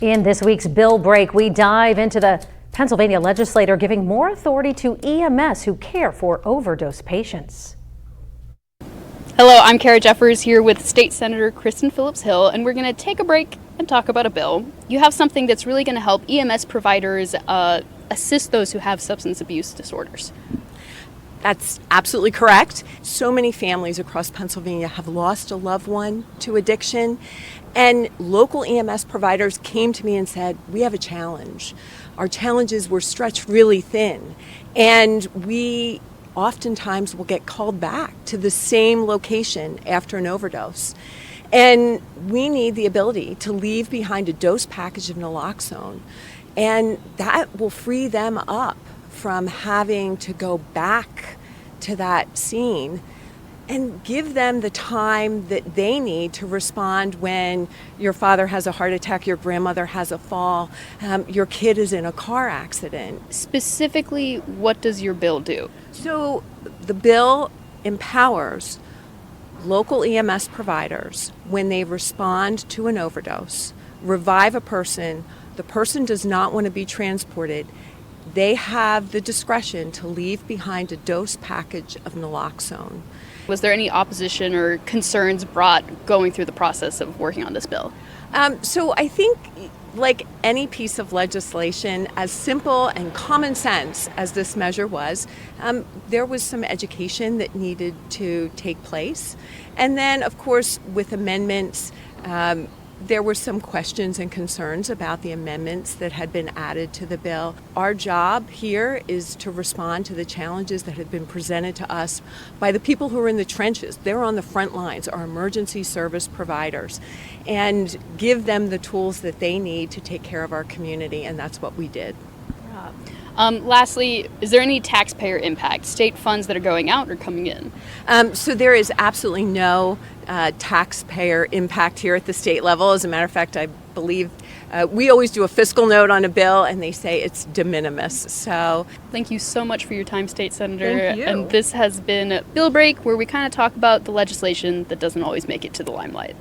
In this week's Bill Break, we dive into the Pennsylvania legislator giving more authority to EMS who care for overdose patients. Hello, I'm Kara Jeffers here with State Senator Kristen Phillips-Hill, and we're going to take a break and talk about a bill. You have something that's really going to help EMS providers assist those who have substance abuse disorders. That's absolutely correct. So many families across Pennsylvania have lost a loved one to addiction, and local EMS providers came to me and said, we have a challenge. Our challenges were stretched really thin, and we oftentimes will get called back to the same location after an overdose. And we need the ability to leave behind a dose package of naloxone, and that will free them up from having to go back to that scene and give them the time that they need to respond when your father has a heart attack, your grandmother has a fall, your kid is in a car accident. Specifically, what does your bill do? So the bill empowers local EMS providers when they respond to an overdose, revive a person, the person does not want to be transported, they have the discretion to leave behind a dose package of naloxone. Was there any opposition or concerns brought going through the process of working on this bill? So I think, like any piece of legislation, as simple and common sense as this measure was, there was some education that needed to take place. And then, of course, with amendments, there were some questions and concerns about the amendments that had been added to the bill. Our job here is to respond to the challenges that have been presented to us by the people who are in the trenches. They're on the front lines, our emergency service providers, and give them the tools that they need to take care of our community, and that's what we did. Lastly, is there any taxpayer impact, state funds that are going out or coming in? So there is absolutely no taxpayer impact here at the state level. As a matter of fact, I believe we always do a fiscal note on a bill and they say it's de minimis. So thank you so much for your time, State Senator. Thank you. And this has been Bill Break, where we kind of talk about the legislation that doesn't always make it to the limelight.